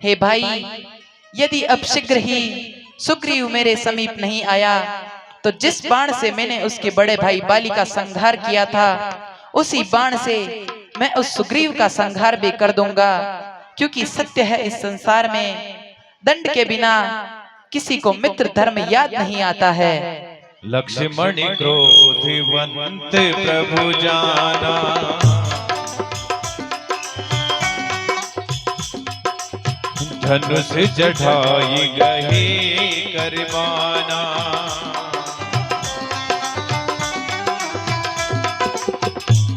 हे भाई, यदि अब शीघ्र ही सुग्रीव मेरे समीप नहीं आया तो जिस बाण से मैंने उसके बड़े भाई बाली का संहार किया था, उसी बाण से मैं उस सुग्रीव का संहार भी कर दूंगा। क्योंकि सत्य है, इस संसार में दंड के बिना किसी को मित्र धर्म याद नहीं आता है। लक्ष्मण क्रोधवंत प्रभु जाना, धनुष चढ़ाई गहे करबाना।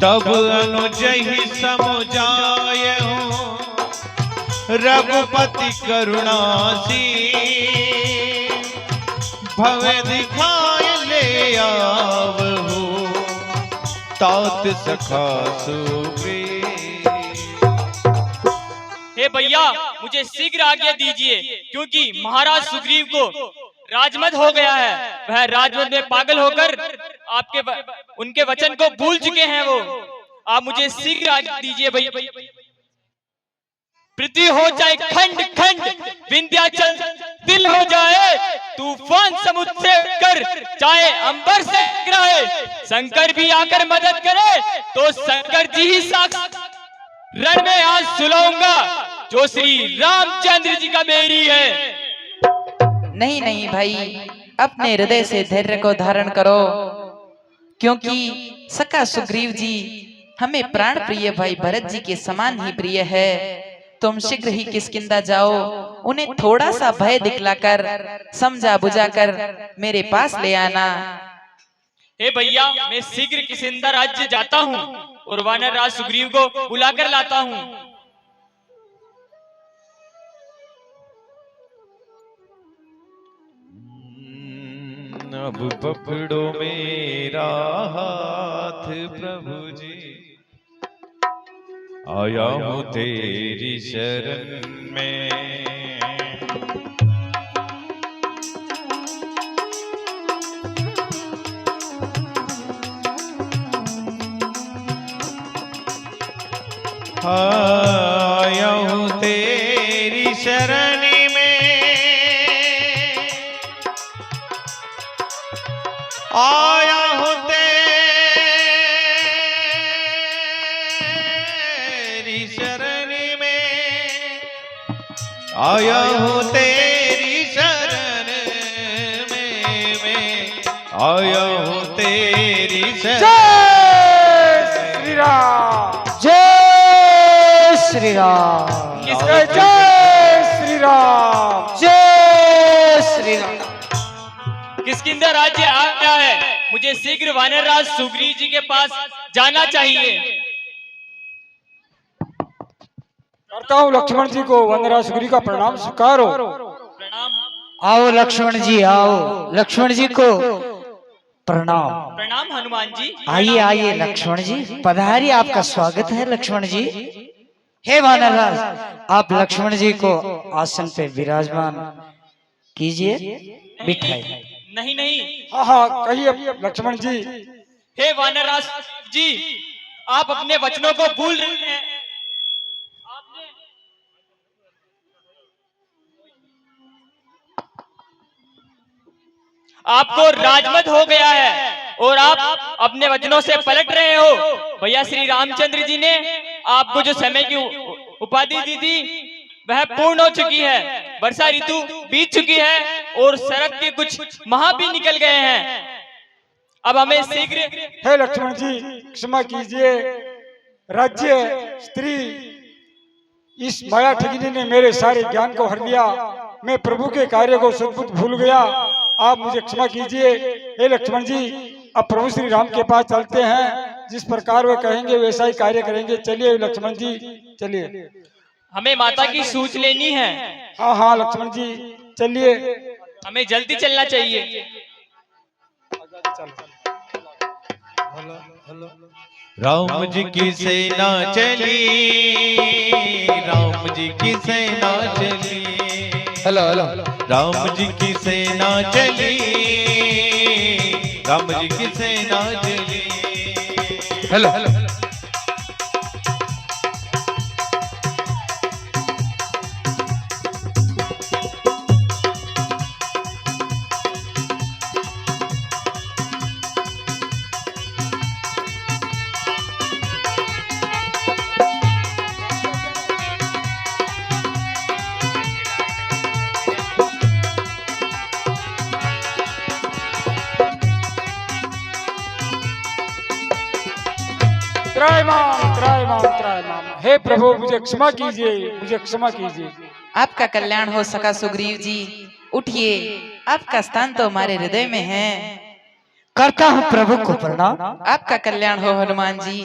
तब अनुजहि समुझायहु रघुपति करुणासी, भवे दिखाय ले आवहु तात सखा सुग्रीव। हे भैया, मुझे शीघ्र आज्ञा दीजिए, क्योंकि महाराज सुग्रीव को राजमद हो गया है। वह राजमद में पागल होकर उनके वचन को भूल चुके हैं। वो आप मुझे शीघ्र आज्ञा दीजिए भैया। पृथ्वी हो जाए खंड खंड, विंध्याचल दिल हो जाए, तूफान समुद्र से कर चाहे अंबर से गिराए, शंकर भी आकर मदद करे तो शंकर जी ही साक्षात रण में आज सुलाऊंगा जो श्री रामचंद्र जी का मेरी है। नहीं नहीं भाई, अपने हृदय से धैर्य को धारण करो, क्योंकि सखा सुग्रीव जी हमें प्राण प्रिय भाई भरत जी के समान ही प्रिय है। तुम शीघ्र ही किष्किंधा जाओ, उन्हें थोड़ा सा भय दिखलाकर समझा बुझाकर मेरे पास ले आना। हे भैया, मैं शीघ्र किष्किंधा राज्य जाता हूँ और वानर राज सुग्रीव को बुलाकर लाता हूँ। अब पकड़ो मेरा हाथ प्रभु जी, आया हूँ तेरी शरण में। आया हूँ तेरी शरण में, आया हूँ तेरी शरण में, आया हूँ तेरी शरण में, मैं आया हूँ तेरी शरण। जय श्री राम, जय श्री राम, जय श्री राम, जय श्री राम। किष्किंधा राज्य आ गया है, मुझे शीघ्र वानर राज सुग्रीव जी के पास जाना चाहिए। करता हूँ लक्ष्मण जी को वनराज सुग्रीव का प्रणाम स्वीकारो। प्रणाम। आओ लक्ष्मण जी, आओ लक्ष्मण जी को प्रणाम। प्रणाम हनुमान जी। आइए आइए लक्ष्मण जी, पधारिए, आपका स्वागत है लक्ष्मण जी। हे वानरराज, आप लक्ष्मण जी को आसन पे विराजमान कीजिए, बिठाइए। नहीं नहीं, हाँ हाँ कहिए लक्ष्मण जी। हे वानर राज जी, आप अपने वचनों को भूल रहे हैं। आपको राजमद हो गया है और आप अपने वचनों से पलट रहे हो। भैया श्री रामचंद्र जी ने आपको जो समय की उपाधि दी थी वह पूर्ण हो चुकी है। वर्षा ऋतु बीत चुकी है और शरद के कुछ माह भी निकल गए हैं। अब हमें शीघ्र। हे लक्ष्मण जी, क्षमा कीजिए। राज्य, स्त्री, इस माया ठगिनी ने मेरे सारे ज्ञान को हर लिया। मैं प्रभु के कार्य को सद्बुद्ध भूल गया। आप मुझे क्षमा कीजिए। हे लक्ष्मण जी, अब प्रभु श्री राम के पास चलते हैं। जिस प्रकार वे कहेंगे वैसा ही कार्य करेंगे। चलिए लक्ष्मण जी, चलिए। हमें माता की सूच लेनी है। हाँ हाँ लक्ष्मण जी, चलिए। हमें जल्दी चलना चाहिए। राम जी की सेना चली, राम जी की सेना चली, हेलो हेलो। राम जी की सेना चली, राम जी की सेना चली, हेलो। हेलो। त्रायमाम त्रायमाम त्रायमाम। हे प्रभु मुझे क्षमा कीजिए, मुझे क्षमा कीजिए। आपका कल्याण हो सका सुग्रीव जी, उठिए, आपका स्थान तो हमारे हृदय में है। करता हूँ प्रभु को प्रणाम। आपका कल्याण हो हनुमान जी।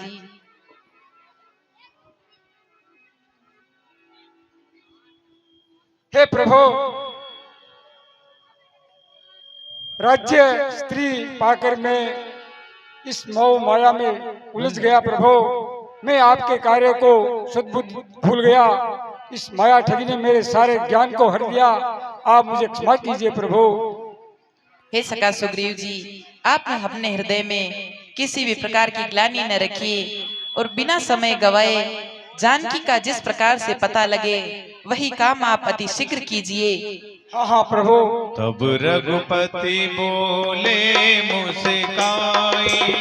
हे प्रभु, राज्य स्त्री पाकर मैं इस मोह माया में उलझ गया प्रभु। मैं आपके कार्य को सद्बुद्ध भूल गया। इस माया ठगी ने मेरे सारे ज्ञान को हर दिया। आप मुझे क्षमा कीजिए प्रभु। हे सका सुग्रीव जी, आप अपने हृदय में किसी भी प्रकार की ग्लानि न रखिए और बिना समय गवाए जानकी का जिस प्रकार से पता लगे वही काम आप अति शीघ्र कीजिए। हाँ हाँ प्रभु। तब रघुपति बोले मुस्काई,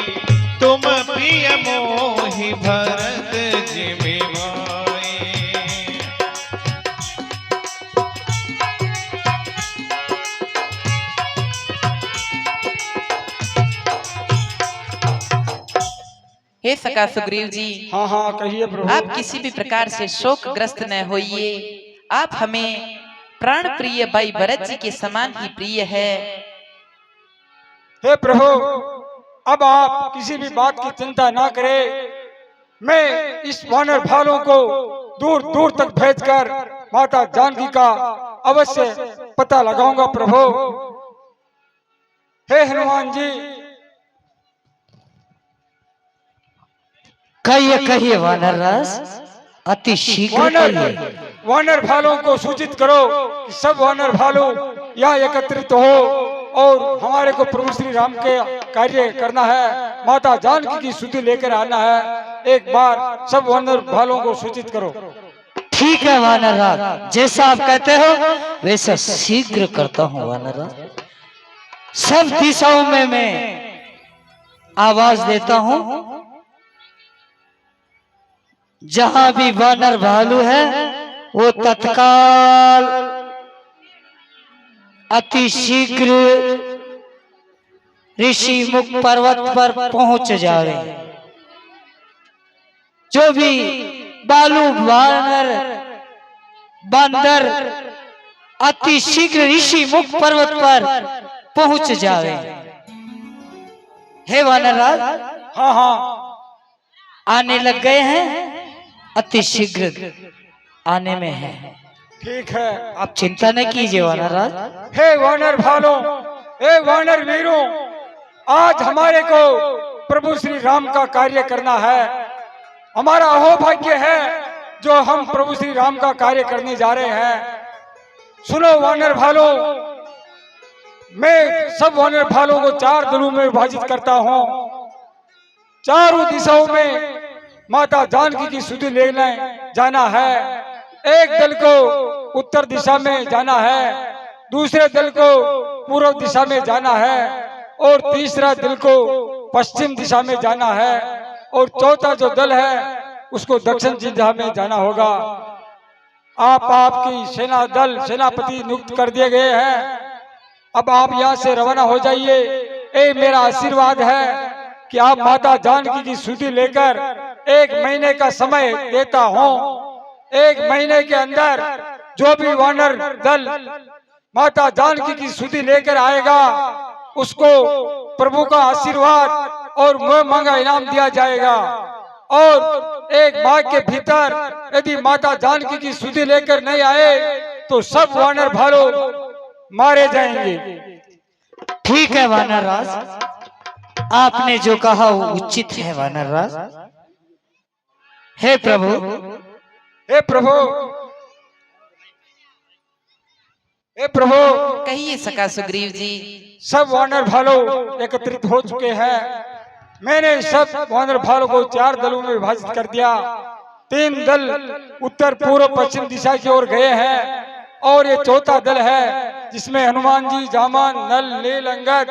तुम प्रिय मोहि भरत जिमि भाई। हे सका सुग्रीव जी, हाँ हाँ कहिए प्रभु। आप किसी भी प्रकार से शोकग्रस्त न होइए। आप हमें प्राण प्रिय भाई भरत जी के समान ही प्रिय है। हे प्रभु, अब आप किसी भी बात की चिंता ना करें। मैं इस वानर भालों को दूर दूर तक भेजकर माता जानकी का अवश्य पता लगाऊंगा प्रभु। हे हनुमान जी। कहिए कहिए वानर राज, अति शीघ्र कहिए। वानर भालों को सूचित करो कि सब वानर भालू यहाँ एकत्रित हो और हमारे को प्रभु श्री राम के कार्य करना है। माता जानकी की सुधि लेकर आना है। एक बार सब वानर भालों को सूचित करो। ठीक है वानर राज, जैसा आप कहते हो वैसा शीघ्र करता हूँ वानर राज। सब दिशाओं में मैं आवाज देता हूँ। जहां भी वानर भालू है वो तत्काल अति शीघ्र ऋषि मुख पर्वत पर पहुंच जावे। जो भी बालू वानर बंदर अति शीघ्र ऋषि मुख पर्वत पर पहुंच जावे। हे वानर राज, हाँ हाँ आने लग गए हैं, अति शीघ्र आने में है। ठीक है। आप चिंता न कीजिए वानर राज। हे वानर भालों, हे वानर वीरों, आज हमारे को प्रभु श्री राम का कार्य करना है। हमारा अहोभाग्य है जो हम प्रभु श्री राम का कार्य करने जा रहे हैं। सुनो वानर भालों, मैं सब वानर भालों को 4 दलों में विभाजित करता हूँ। चारों दिशाओं में माता जानकी की सुधि लेने जाना है। एक दल को उत्तर दिशा में जाना है, दूसरे दल को पूर्व दिशा में जाना है और तीसरा दल को पश्चिम दिशा में जाना है और चौथा जो दल है उसको दक्षिण दिशा में जाना होगा। आपकी सेना दल सेनापति नियुक्त कर दिए गए हैं। अब आप यहाँ से रवाना हो जाइए। ये मेरा आशीर्वाद है कि आप माता जानकी की सुधि लेकर 1 महीने का समय देता हूँ। 1 महीने के अंदर जो भी वानर दल माता जानकी की सुधि लेकर आएगा उसको प्रभु का आशीर्वाद और मुँह मांगा इनाम दिया जाएगा। और 1 माह के भीतर यदि माता जानकी की सुधि लेकर नहीं आए तो सब वानर भालू मारे जाएंगे। ठीक है वानर राज, आपने जो कहा वो उचित है वानर राज। हे प्रभु, हे प्रभु, हे प्रभु, कहिए सका सुग्रीव जी। सब वानर भालू एकत्रित हो चुके हैं। मैंने सब वानर भालू को 4 दलों में विभाजित कर दिया। 3 दल उत्तर पूर्व पश्चिम दिशा की ओर गए हैं और ये चौथा दल है जिसमें हनुमान जी, जामान, नल, नील, अंगद,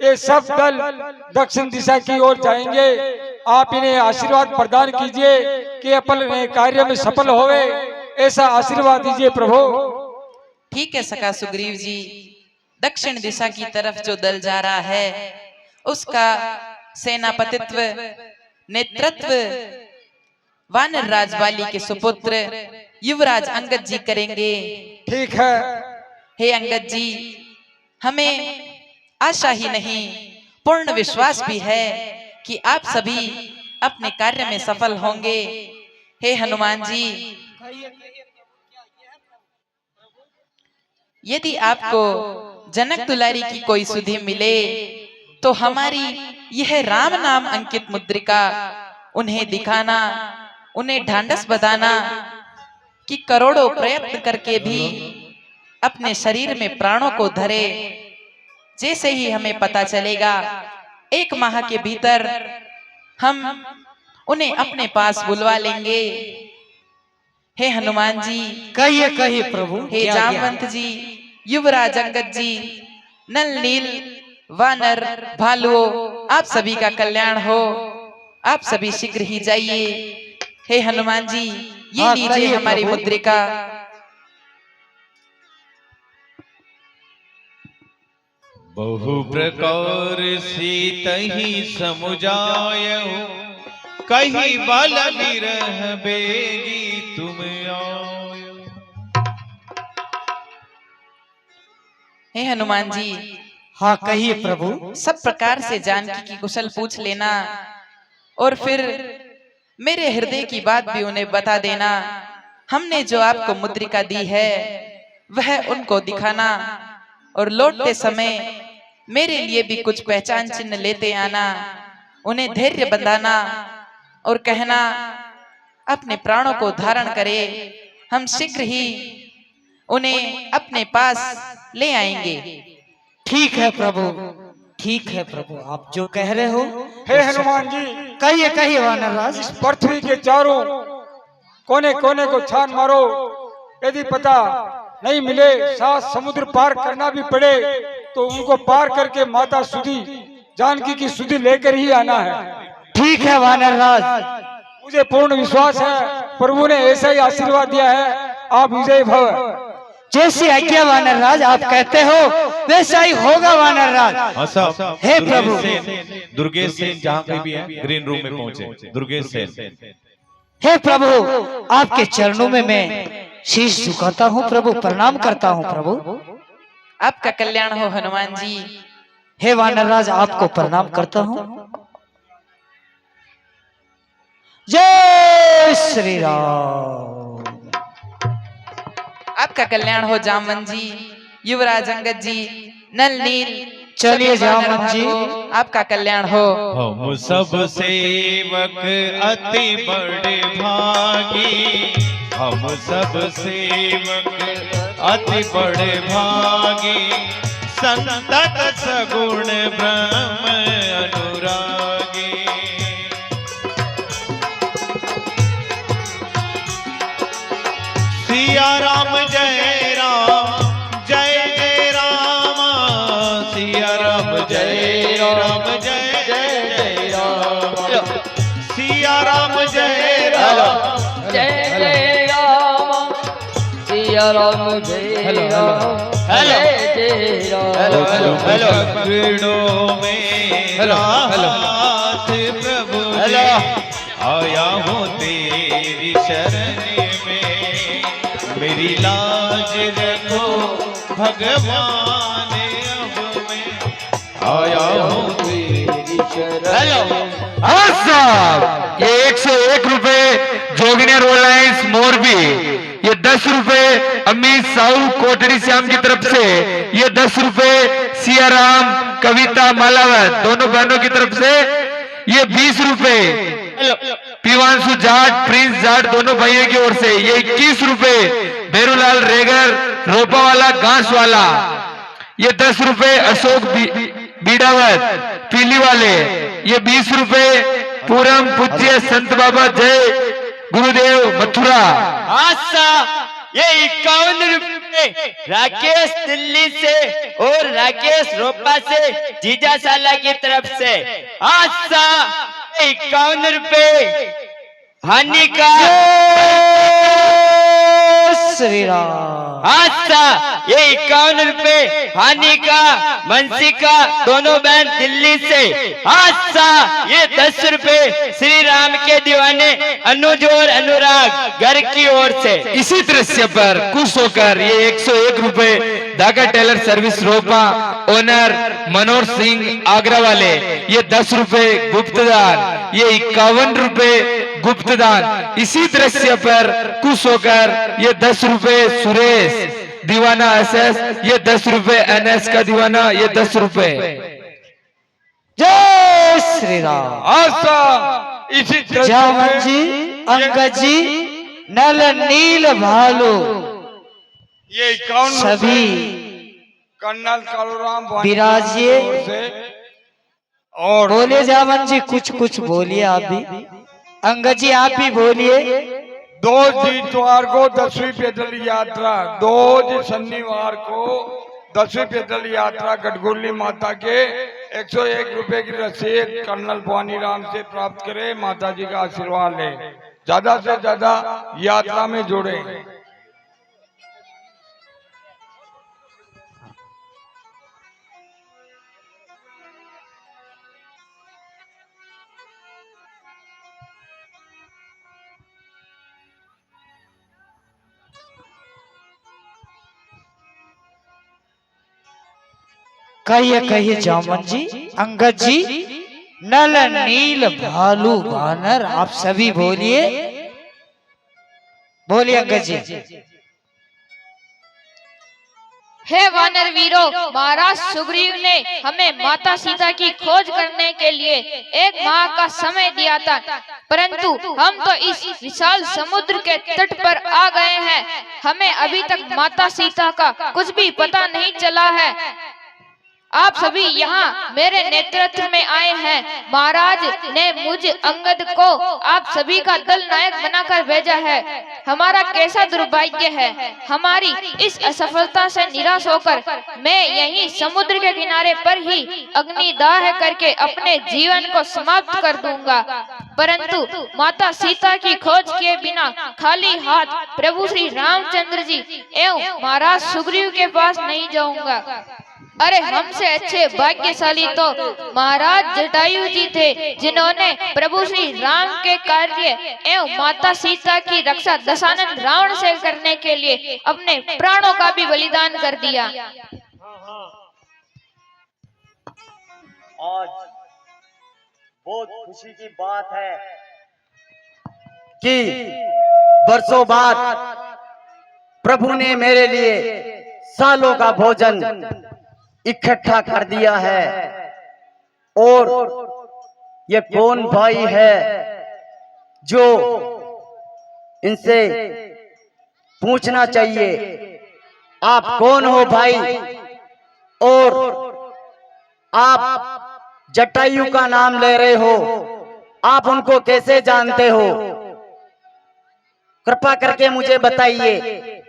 ये सब दल दक्षिण दिशा की ओर जाएंगे। आप इन्हें आशीर्वाद प्रदान कीजिए कि अपने कार्य में सफल होवे, ऐसा आशीर्वाद दीजिए प्रभु। ठीक है सका सुग्रीव जी। दक्षिण दिशा की तरफ जो दल जा रहा है उसका सेनापतित्व नेतृत्व वानर राज बाली के सुपुत्र युवराज अंगद जी करेंगे। ठीक है। हे अंगद जी, हमें आशा ही नहीं पूर्ण विश्वास भी है कि आप सभी अपने कार्य में सफल होंगे। हे हनुमान जी, यदि आपको जनक दुलारी की कोई सुधि मिले तो हमारी यह राम नाम अंकित मुद्रिका उन्हें दिखाना, उन्हें ढांढस बंधाना कि करोड़ों प्रयत्न करके भी अपने शरीर में प्राणों को धरे। जैसे ही हमें पता चलेगा 1 माह के भीतर हम उन्हें अपने पास बुलवा लेंगे। हे हनुमान जी, कहिए कहिए प्रभु। हे जामवंत जी, युवराज अंगद जी, नल नील वानर भालुओं, आप सभी का कल्याण हो। आप सभी शीघ्र ही जाइए। हे हनुमान जी, ये लीजिए हमारी मुद्रिका। बहु प्रकार सीतहि समुझायहु, कही बल विरह बेगी तुम आयो। हे हनुमान जी, हाँ कहिए प्रभु। सब प्रकार से जानकी की कुशल पूछ लेना और फिर मेरे हृदय की बात भी उन्हें बता देना। हमने जो आपको मुद्रिका दी है वह उनको दिखाना और लौटते समय मेरे लिए भी कुछ पहचान चिन्ह लेते आना। उन्हें धैर्य बंधाना और कहना अपने प्राणों को धारण करे, हम शीघ्र ही उन्हें अपने पास ले आएंगे। ठीक है प्रभु, ठीक है प्रभु, आप जो कह रहे हो। हे हनुमान जी, कहिए कहिए वानर राज। इस पृथ्वी के चारों कोने कोने को छान मारो, यदि पता नहीं मिले 7 समुद्र पार करना भी पड़े तो उनको पार करके माता सुधी जानकी की सुधी लेकर ही आना है। ठीक है वानर राज, मुझे पूर्ण विश्वास है प्रभु ने ऐसा ही आशीर्वाद दिया है। आप विजय भव। जैसी आज्ञा वानर राज, आप कहते हो वैसा ही होगा वानर राज। हे प्रभु। दुर्गेश सेन जहाँ कहीं भी है ग्रीन रूम में पहुंचे। दुर्गेश सेन। हे प्रभु, आपके चरणों में मैं शीश झुकाता हूँ प्रभु, प्रणाम करता हूँ प्रभु। आपका कल्याण हो हनुमान जी। हे वानर राज, आपको प्रणाम करता हूँ। जय श्री राम। आपका कल्याण हो जामवंत जी, युवराज अंगद जी, नल नील। चलिए जामवंत जी, आपका कल्याण हो। हम सब सेवक अति बड़े भागी, हम सब सेवक अति बड़े भागी, संतत सगुण ब्रह्म अनुरागी। सिया राम जय राम, जय जय राम, सिया राम जय राम, जय जय राम, सिया राम जय राम, जय जय राम, सिया राम जय राम, जय जय राम। पकड़ो मेरा हाथ प्रभु जी, आया हूँ तेरी शरण में, मेरी लाज रखो भगवान, अब मैं आया हूँ तेरी शरण में। हाँ साहब, ये 101 रुपए जोगिनिया रोड लाइन्स मोरबी, ये 10 रुपए अमित साहू कोटड़ी श्याम की तरफ से, ये 10 रुपए सियाराम कविता मालावत दोनों बहनों की तरफ से, ये 20 रुपए पीवांशु जाट प्रिंस जाट दोनों भाइयों की ओर से, ये 21 रुपए बेरूलाल रेगर रोपा वाला घास वाला, ये 10 रुपए अशोक बीड़ावत पीली वाले, ये 20 रुपए पूरम पूज्य संत बाबा जय गुरुदेव मथुरा। आशा ये 51 रुपए राकेश दिल्ली से और राकेश रोपा से जीजाशाला की तरफ से। आशा 51 रुपए हानि का श्री राम। अच्छा, ये 51 रुपए हानि का मंसी का दोनों बहन दिल्ली से। अच्छा, ये 10 रुपए श्री राम के दीवाने अनुज और अनुराग घर की ओर से। इसी दृश्य पर खुश होकर ये 101 रुपए धागा टेलर सर्विस रोपा ओनर मनोहर सिंह आगरा वाले, ये 10 रुपए गुप्तदान, ये 51 रुपए गुप्तदान। इसी दृश्य पर खुश होकर ये 10 रुपए सुरेश दीवाना एसएस, ये 10 रुपए एनएस का दीवाना, ये 10 रुपए। जय श्री राम। आशा इसी जामन जी, अंगद जी, नल नील भालू ये 51 सभी कर्नल कालूराम विराजिए। और बोलिए जामन जी, कुछ कुछ बोलिए आप भी। अंगद जी आप भी बोलिए। 2 इतवार को 10वीं पैदल यात्रा, 2 शनिवार को 10वीं पैदल यात्रा गढ़गुल्ली माता के 101 रुपए की रसीद कर्नल भवानी राम से प्राप्त करे, माता जी का आशीर्वाद ले, ज्यादा से ज्यादा यात्रा में जुड़े। कहिए जामन जी, अंगद जी, नल नील भालू वानर, आप सभी बोलिए। बोलिए अंगद जी। हे वानर वीरों, महाराज सुग्रीव ने हमें माता सीता की खोज करने के लिए 1 माह का समय दिया था, परंतु हम तो इस विशाल समुद्र के तट पर आ गए हैं। हमें अभी तक माता सीता का कुछ भी पता नहीं चला है। आप सभी यहाँ मेरे नेतृत्व में आए हैं। महाराज ने मुझ अंगद को आप सभी का दल नायक बनाकर भेजा है। हमारा कैसा दुर्भाग्य है, हमारी इस असफलता से निराश होकर मैं यहीं समुद्र के किनारे पर ही अग्निदाह करके अपने जीवन को समाप्त कर दूंगा, परंतु माता सीता की खोज किए बिना खाली हाथ प्रभु श्री रामचंद्र जी एवं महाराज सुग्रीव के पास नहीं जाऊंगा। अरे हमसे अच्छे भाग्यशाली तो महाराज जटायु जी थे, जिन्होंने प्रभु श्री राम के कार्य एवं माता सीता की रक्षा दशानन रावण से करने के लिए अपने प्राणों का भी बलिदान कर दिया। आज बहुत खुशी की बात है कि वर्षों बाद प्रभु ने मेरे लिए सालों का भोजन इकट्ठा कर दिया है। और ये कौन भाई है जो इनसे पूछना चाहिए, आप कौन हो भाई, और आप जटायु का नाम ले रहे हो, आप उनको कैसे जानते हो? कृपा करके मुझे बताइए।